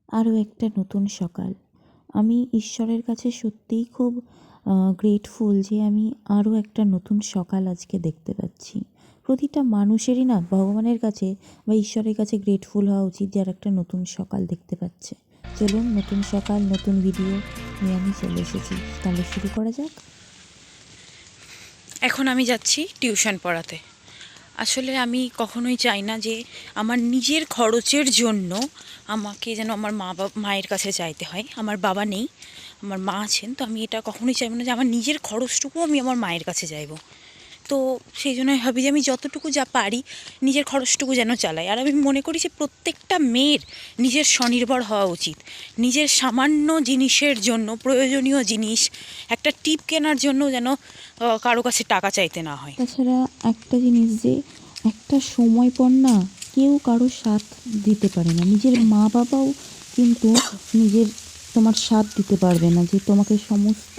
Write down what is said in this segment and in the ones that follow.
আরও একটা নতুন সকাল। আমি ঈশ্বরের কাছে সত্যিই খুব গ্রেটফুল যে আমি আরও একটা নতুন সকাল আজকে দেখতে পাচ্ছি। প্রতিটা মানুষেরই না ভগবানের কাছে বা ঈশ্বরের কাছে গ্রেটফুল হওয়া উচিত যে আর একটা নতুন সকাল দেখতে পাচ্ছে। চলুন, নতুন সকাল নতুন ভিডিও নিয়ে আমি চলে এসেছি। তাহলে শুরু করা যাক। এখন আমি যাচ্ছি টিউশন পড়াতে। আসলে আমি কখনোই চাই না যে আমার নিজের খরচের জন্য আমাকে যেন আমার মায়ের কাছে চাইতে হয়। আমার বাবা নেই, আমার মা আছেন, তো আমি এটা কখনোই চাইবো না যে আমার নিজের খরচটুকু আমি আমার মায়ের কাছে চাইবো। তো সেই জন্য ভাবি যে আমি যতটুকু যা পারি নিজের খরচটুকু যেন চালাই। আর আমি মনে করি যে প্রত্যেকটা মেয়ের নিজের স্বনির্ভর হওয়া উচিত। নিজের সামান্য জিনিসের জন্য, প্রয়োজনীয় জিনিস একটা টিপ কেনার জন্য যেন কারো কাছে টাকা চাইতে না হয়। তাছাড়া একটা জিনিস যে একটা সময় পর না কেউ কারো সাথ দিতে পারে না। নিজের মা বাবাও কিন্তু নিজের তোমার সাথ দিতে পারবে না যে তোমাকে সমস্ত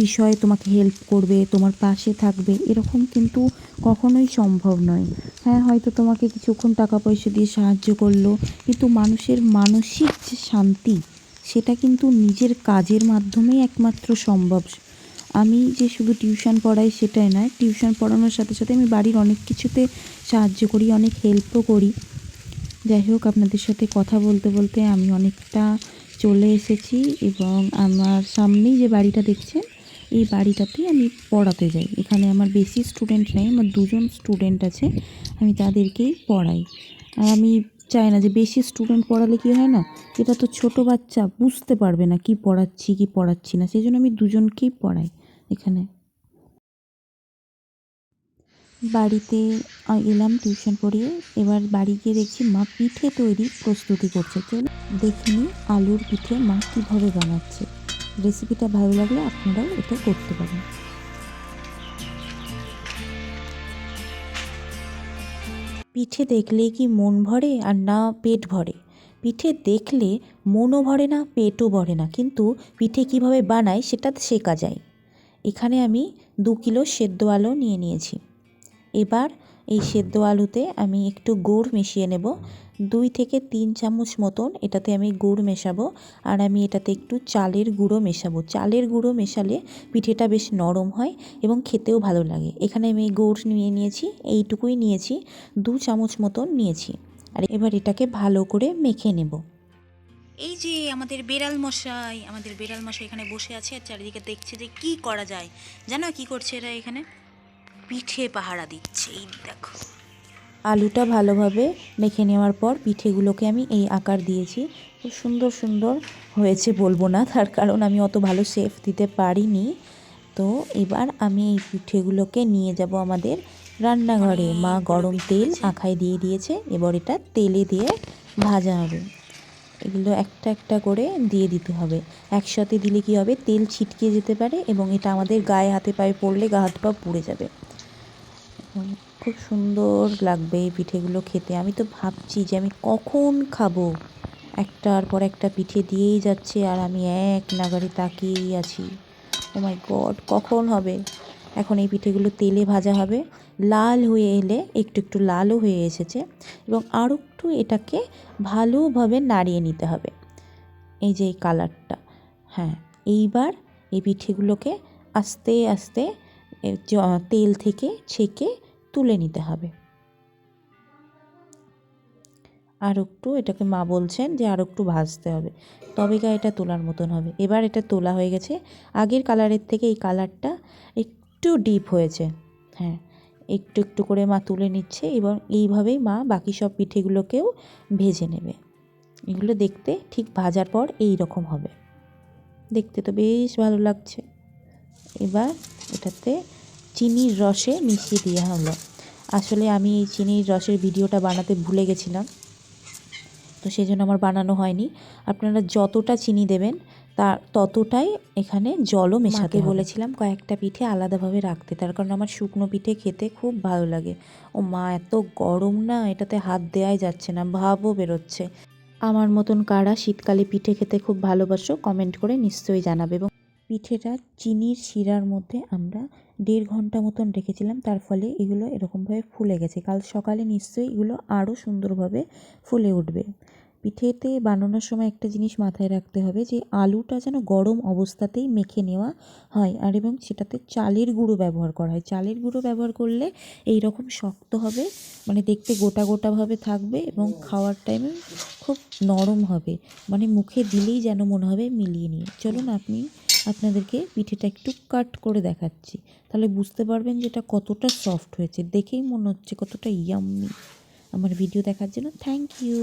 বিষয়ে তোমাকে হেল্প করবে, তোমার পাশে থাকবে, এরকম কিন্তু কখনোই সম্ভব নয়। হ্যাঁ, হয়তো তোমাকে কিছুক্ষণ টাকা পয়সা দিয়ে সাহায্য করলো, কিন্তু মানুষের মানসিক যে শান্তি সেটা কিন্তু নিজের কাজের মাধ্যমেই একমাত্র সম্ভব। আমি যে শুধু টিউশন পড়াই সেটাই নয়, টিউশন পড়ানোর সাথে সাথে আমি বাড়ির অনেক কিছুতে সাহায্য করি, অনেক হেল্পও করি। যাই হোক, আপনাদের সাথে কথা বলতে বলতে আমি অনেকটা চলে এসেছি এবং আমার সামনেই যে বাড়িটা দেখছেন এই বাড়িটাতেই আমি পড়াতে যাই। এখানে আমার বেশি স্টুডেন্ট নেই, আমার দুজন স্টুডেন্ট আছে, আমি তাদেরকেই পড়াই। আর আমি চাই না যে বেশি স্টুডেন্ট পড়ালে কী হয় না, এটা তো ছোট বাচ্চা, বুঝতে পারবে না কি পড়াচ্ছি কি পড়াচ্ছি না, সেই জন্য আমি দুজনকেই পড়াই এখানে। বাড়িতে এলাম টিউশন পড়িয়ে, এবার বাড়ি গিয়ে দেখছি মা পিঠে তৈরির প্রস্তুতি করছে। চলুন দেখিনি আলুর পিঠে মা কীভাবে বানাচ্ছে। রেসিপিটা ভালো লাগলে আপনারাও এটা করতে পারেন। পিঠে দেখলেই কি মন ভরে আর না পেট ভরে? পিঠে দেখলে মনও ভরে না, পেটও ভরে না, কিন্তু পিঠে কীভাবে বানায় সেটা শেখা যায়। এখানে আমি 2 কিলো সেদ্ধ আলু নিয়ে নিয়েছি। এবার এই সেদ্ধ আলুতে আমি একটু গুড় মিশিয়ে নেব। 2 থেকে 3 চামচ মতন এটাতে আমি গুড় মেশাবো। আর আমি এটাতে একটু চালের গুঁড়ো মেশাবো। চালের গুঁড়ো মেশালে পিঠেটা বেশ নরম হয় এবং খেতেও ভালো লাগে। এখানে আমি গুড় নিয়ে নিয়েছি, এইটুকুই নিয়েছি, 2 চামচ মতন নিয়েছি। আর এবার এটাকে ভালো করে মেখে নেব। এই যে আমাদের বেড়াল মশাই এখানে বসে আছে আর চারিদিকে দেখছে যে কি করা যায়। জানো কি করছে এরা? এখানে পিঠে পাহারা দিচ্ছে। এই দেখো। আলুটা ভালোভাবে মেখে নেওয়ার পর পিঠেগুলোকে আমি এই আকার দিয়েছি। খুব সুন্দর সুন্দর হয়েছে বলবো না, তার কারণ আমি অত ভালো শেপ দিতে পারিনি। তো এবার আমি এই পিঠেগুলোকে নিয়ে যাব আমাদের রান্নাঘরে। মা অনেকগুলো গরম পিঠে তেল হয়েছে। আখায় দিয়ে দিয়েছে, এবার এটা তেলে দিয়ে ভাজা হবে। এগুলো একটা একটা করে দিয়ে দিতে হবে। একসাথে দিলে কী হবে, তেল ছিটকে যেতে পারে এবং এটা আমাদের গায়ে হাতে পায়ে পড়লে গা হাত পা পুড়ে যাবে। খুব সুন্দর লাগবে এই পিঠেগুলো খেতে। আমি তো ভাবছি যে আমি কখন খাবো। একটার পর একটা পিঠে দিয়েই যাচ্ছে আর আমি এক নাগাড়ে তাকিয়েই আছি। ও মাই গড, কখন হবে? এখন এই পিঠেগুলো তেলে ভাজা হবে। লাল হয়ে এলে, একটু একটু লালও হয়ে এসেছে, এবং আরও একটু এটাকে ভালোভাবে নাড়িয়ে নিতে হবে। এই যে এই কালারটা, হ্যাঁ, এইবার এই পিঠেগুলোকে আস্তে আস্তে তেল থেকে ছেঁকে তুলে নিতে হবে। আর একটু এটাকে মা বলছেন যে আর একটু ভাজতে হবে, তবে গা এটা তোলার মতন হবে। এবার এটা তোলা হয়ে গেছে। আগের কালারের থেকে এই কালারটা একটু ডিপ হয়েছে। হ্যাঁ, একটু একটু করে মা তুলে নিচ্ছে এবং এইভাবেই মা বাকি সব পিঠেগুলোকেও ভেজে নেবে। এগুলো দেখতে ঠিক ভাজার পর এই রকম হবে। দেখতে তো বেশ ভালো লাগছে। এবার এটাতে চিনির রসে মিশিয়ে দেওয়া হলো। আসলে আমি এই চিনির রসের ভিডিওটা বানাতে ভুলে গেছিলাম, তো সেই জন্য আমার বানানো হয়নি। আপনারা যতটা চিনি দেবেন তার ততটাই এখানে জলও মেশাতে হবে। বলেছিলাম কয়েকটা পিঠে আলাদাভাবে রাখতে, তার কারণ আমার শুকনো পিঠে খেতে খুব ভালো লাগে। ও মা, এত গরম না, এটাতে হাত দেওয়াই যাচ্ছে না, ভাবও বেরোচ্ছে। আমার মতন কারা শীতকালে পিঠে খেতে খুব ভালোবাসো কমেন্ট করে নিশ্চয়ই জানাবে। এবং পিঠেটা চিনির শিরার মধ্যে আমরা 1.5 ঘন্টা মতন রেখেছিলাম, তার ফলে এগুলো এরকমভাবে ফুলে গেছে। কাল সকালে নিশ্চয়ই এগুলো আরও সুন্দরভাবে ফুলে উঠবে। পিঠেতে বানানোর সময় একটা জিনিস মাথায় রাখতে হবে যে আলুটা যেন গরম অবস্থাতেই মেখে নেওয়া হয়, আর এবং সেটাতে চালের গুঁড়ো ব্যবহার করা হয়। চালের গুঁড়ো ব্যবহার করলে এই রকম শক্ত হবে, মানে দেখতে গোটা গোটাভাবে থাকবে এবং খাওয়ার টাইমে খুব নরম হবে, মানে মুখে দিলেই যেন মনে হবে মিলিয়ে নিয়ে। চলুন আপনাদেরকে পিঠেটা একটু কাট করে দেখাচ্ছি, তাহলে বুঝতে পারবেন যে এটা কতটা সফট হয়েছে। দেখেই মনে হচ্ছে কতটা ইয়াম্মি। আমার ভিডিও দেখার জন্য থ্যাংক ইউ।